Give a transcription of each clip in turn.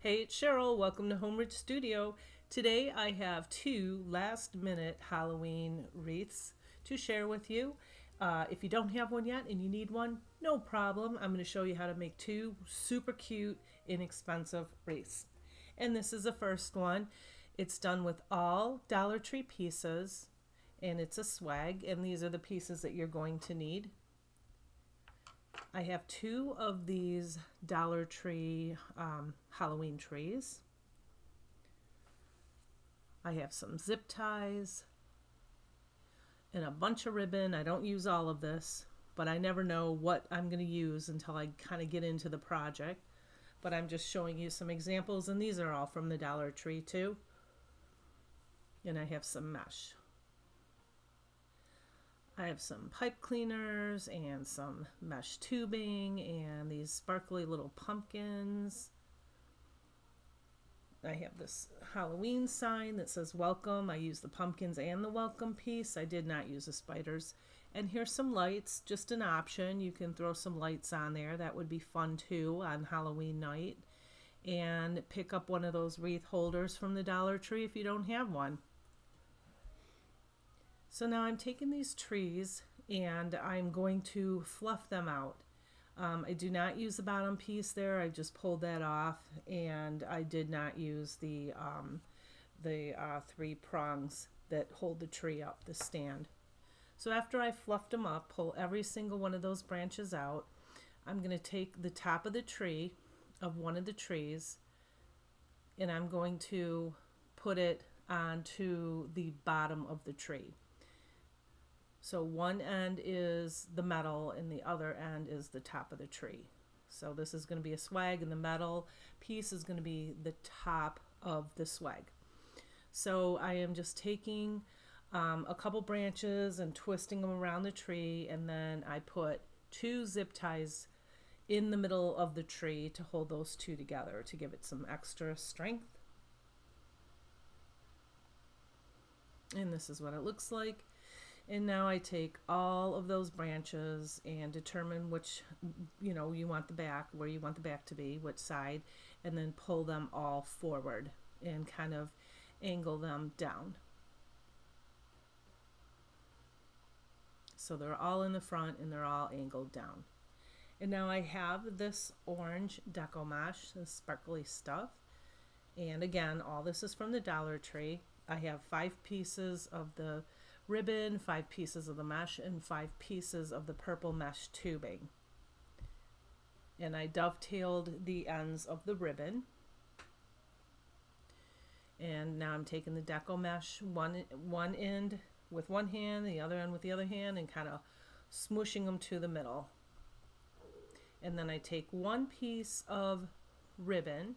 Hey, it's Cheryl. Welcome to Homebridge Studio. Today I have two last-minute Halloween wreaths to share with you. If you don't have one yet and you need one, no problem. I'm going to show you how to make two super cute, inexpensive wreaths. And this is the first one. It's done with all Dollar Tree pieces, and it's a swag, and these are the pieces that you're going to need. I have two of these Dollar Tree Halloween trees. I have some zip ties and a bunch of ribbon. I don't use all of this, but I never know what I'm going to use until I kind of get into the project. But I'm just showing you some examples, and these are all from the Dollar Tree too. And I have some mesh. I have some pipe cleaners and some mesh tubing and these sparkly little pumpkins. I have this Halloween sign that says welcome. I use the pumpkins and the welcome piece. I did not use the spiders. And here's some lights, just an option. You can throw some lights on there. That would be fun too on Halloween night. And pick up one of those wreath holders from the Dollar Tree if you don't have one. So now I'm taking these trees and I'm going to fluff them out. I do not use the bottom piece there. I just pulled that off, and I did not use the three prongs that hold the tree up, the stand. So after I fluffed them up, pull every single one of those branches out. I'm going to take the top of the tree of one of the trees, and I'm going to put it onto the bottom of the tree. So one end is the metal and the other end is the top of the tree. So this is going to be a swag, and the metal piece is going to be the top of the swag. So I am just taking a couple branches and twisting them around the tree, and then I put two zip ties in the middle of the tree to hold those two together to give it some extra strength. And this is what it looks like. And now I take all of those branches and determine which, you want the back, where you want the back to be, which side, and then pull them all forward and kind of angle them down. So they're all in the front and they're all angled down. And now I have this orange deco mesh, this sparkly stuff. And again, all this is from the Dollar Tree. I have 5 pieces of the ribbon, 5 pieces of the mesh, and 5 pieces of the purple mesh tubing. And I dovetailed the ends of the ribbon. And now I'm taking the deco mesh, one end with one hand, the other end with the other hand, and kind of smooshing them to the middle. And then I take one piece of ribbon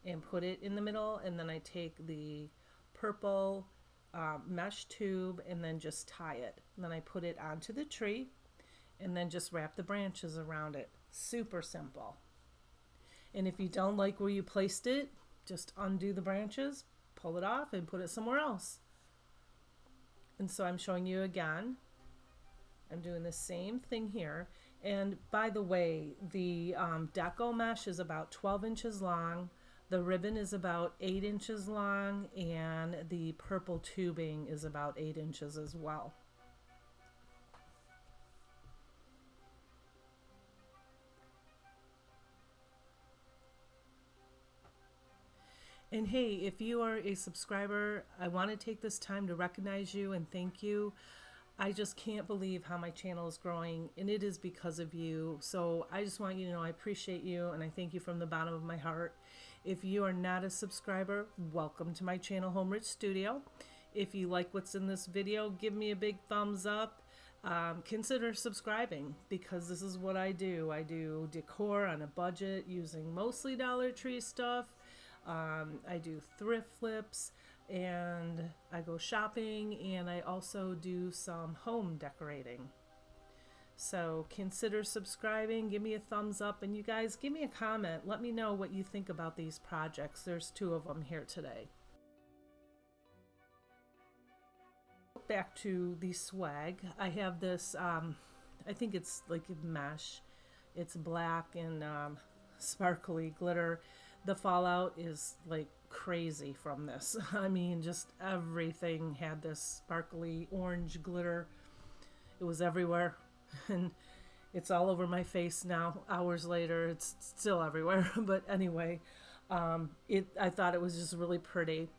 and put it in the middle, and then I take the purple mesh tube and then just tie it. And then I put it onto the tree and then just wrap the branches around it. Super simple. And if you don't like where you placed it, just undo the branches, pull it off, and put it somewhere else. And so I'm showing you again. I'm doing the same thing here. And by the way, the deco mesh is about 12 inches long. The ribbon is about 8 inches long, and the purple tubing is about 8 inches as well. And hey, if you are a subscriber, I want to take this time to recognize you and thank you. I just can't believe how my channel is growing, and it is because of you. So I just want you to know I appreciate you, and I thank you from the bottom of my heart. If you are not a subscriber, welcome to my channel, Homebridge Studio. If you like what's in this video, give me a big thumbs up. Consider subscribing, because this is what I do. I do decor on a budget using mostly Dollar Tree stuff. I do thrift flips, and I go shopping, and I also do some home decorating. So consider subscribing, give me a thumbs up, and you guys give me a comment. Let me know what you think about these projects. There's 2 of them here today. Back to the swag. I have this, I think it's like a mesh. It's black and sparkly glitter. The fallout is like crazy from this. I mean, just everything had this sparkly orange glitter. It was everywhere. And it's all over my face now. Hours later, it's still everywhere. But anyway, I thought it was just really pretty.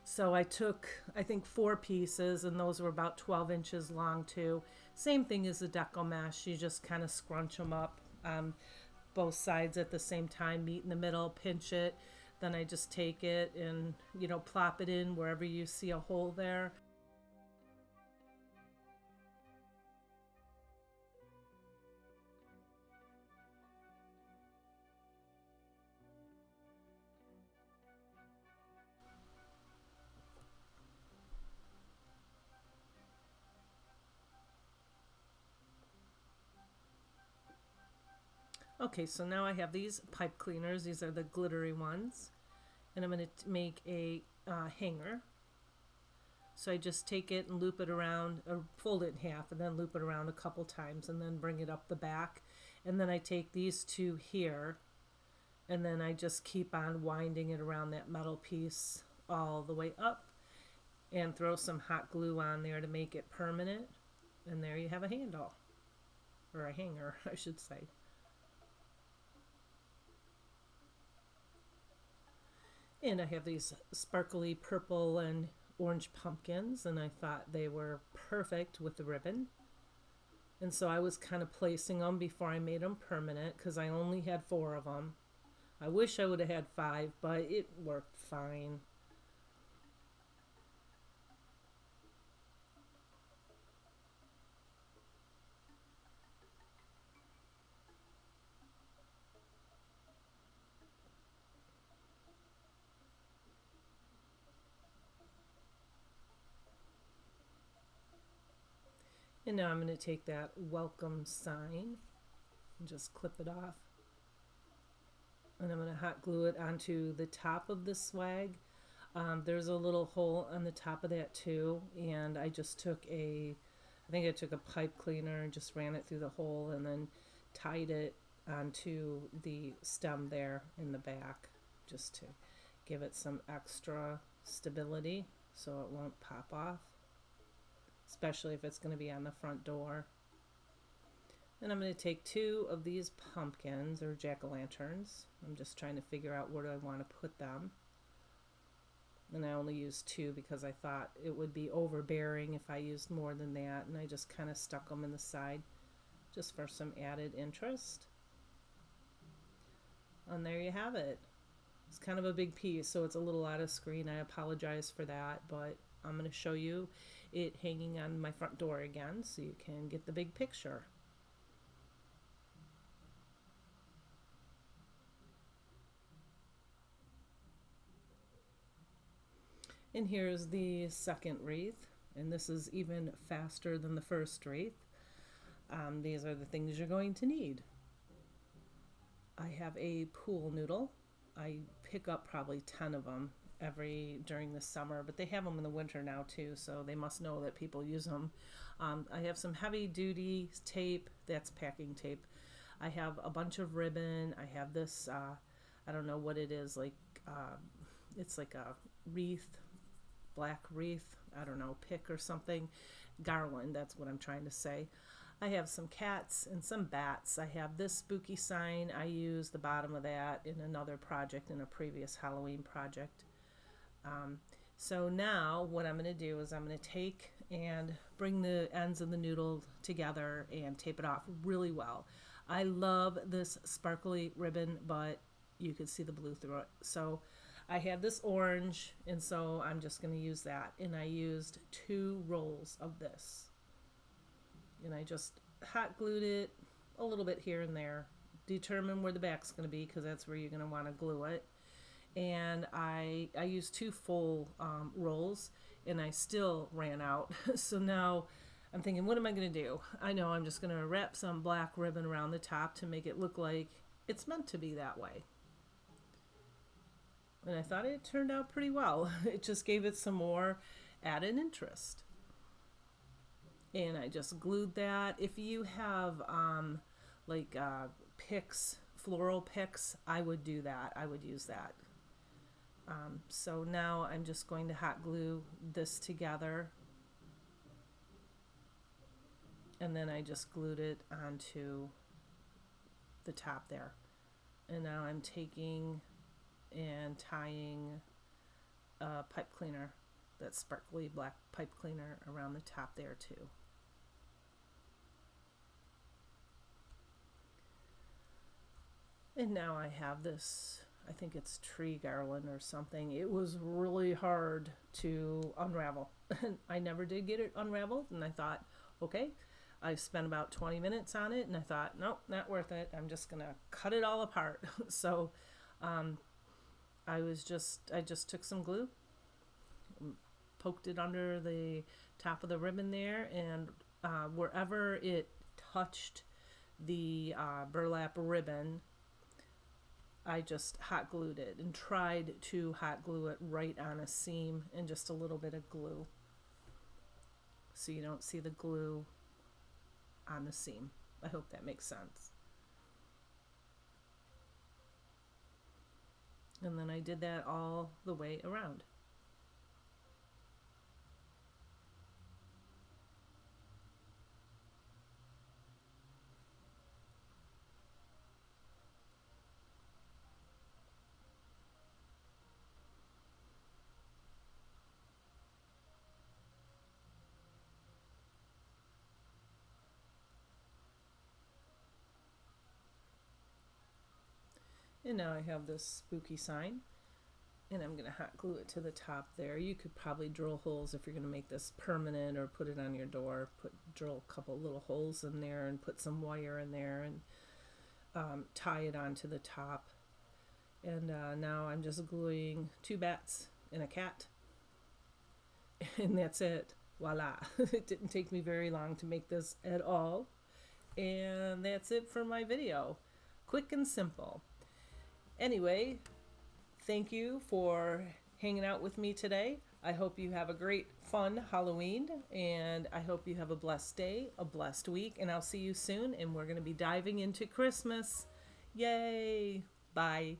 So I took, I think, 4 pieces, and those were about 12 inches long too. Same thing as the deco mesh. You just kind of scrunch them up both sides at the same time, meet in the middle, pinch it. Then I just take it and, plop it in wherever you see a hole there. Okay, so now I have these pipe cleaners. These are the glittery ones. And I'm going to make a hanger. So I just take it and loop it around, or fold it in half, and then loop it around a couple times, and then bring it up the back. And then I take these two here, and then I just keep on winding it around that metal piece all the way up, and throw some hot glue on there to make it permanent. And there you have a handle, or a hanger, I should say. And I have these sparkly purple and orange pumpkins, and I thought they were perfect with the ribbon. And so I was kind of placing them before I made them permanent because I only had 4 of them. I wish I would have had 5, but it worked fine. And now I'm going to take that welcome sign and just clip it off. And I'm going to hot glue it onto the top of the swag. There's a little hole on the top of that too, and I just took I think I took a pipe cleaner and just ran it through the hole and then tied it onto the stem there in the back just to give it some extra stability so it won't pop off, especially if it's going to be on the front door. And I'm going to take 2 of these pumpkins, or jack-o'-lanterns. I'm just trying to figure out where do I want to put them. And I only used 2 because I thought it would be overbearing if I used more than that. And I just kind of stuck them in the side just for some added interest. And there you have it. It's kind of a big piece, so it's a little out of screen. I apologize for that, but I'm going to show you it hanging on my front door again so you can get the big picture. And here's the second wreath, and this is even faster than the first wreath. These are the things you're going to need. I have a pool noodle. I pick up probably 10 of them during the summer, but they have them in the winter now too, so they must know that people use them. I have some heavy duty tape, that's packing tape. I have a bunch of ribbon. I have this, I don't know what it is, it's like a wreath, black wreath, I don't know, pick or something, garland, that's what I'm trying to say. I have some cats and some bats. I have this spooky sign. I used the bottom of that in another project, in a previous Halloween project. So now what I'm going to do is I'm going to take and bring the ends of the noodle together and tape it off really well. I love this sparkly ribbon, but you could see the blue through it. So I have this orange, and so I'm just going to use that. And I used 2 rolls of this. And I just hot glued it a little bit here and there. Determine where the back's going to be because that's where you're going to want to glue it. And I used 2 full rolls, and I still ran out. So now I'm thinking, what am I going to do? I know I'm just going to wrap some black ribbon around the top to make it look like it's meant to be that way. And I thought it turned out pretty well. It just gave it some more added interest. And I just glued that. If you have picks floral picks, I would do that. I would use that. So now I'm just going to hot glue this together, and then I just glued it onto the top there. And now I'm taking and tying a pipe cleaner, that sparkly black pipe cleaner, around the top there too. And now I have this, I think it's tree garland or something. It was really hard to unravel. I never did get it unraveled, and I thought, okay, I spent about 20 minutes on it, and I thought, nope, not worth it. I'm just gonna cut it all apart. So I just took some glue, poked it under the top of the ribbon there, and wherever it touched the burlap ribbon, I just hot glued it and tried to hot glue it right on a seam, and just a little bit of glue so you don't see the glue on the seam. I hope that makes sense. And then I did that all the way around. And now I have this spooky sign, and I'm going to hot glue it to the top there. You could probably drill holes if you're going to make this permanent, or put it on your door. Drill a couple little holes in there and put some wire in there, and tie it onto the top. And now I'm just gluing 2 bats and a cat, and that's it. Voila. It didn't take me very long to make this at all. And that's it for my video. Quick and simple. Anyway, thank you for hanging out with me today. I hope you have a great, fun Halloween, and I hope you have a blessed day, a blessed week, and I'll see you soon, and we're going to be diving into Christmas. Yay! Bye.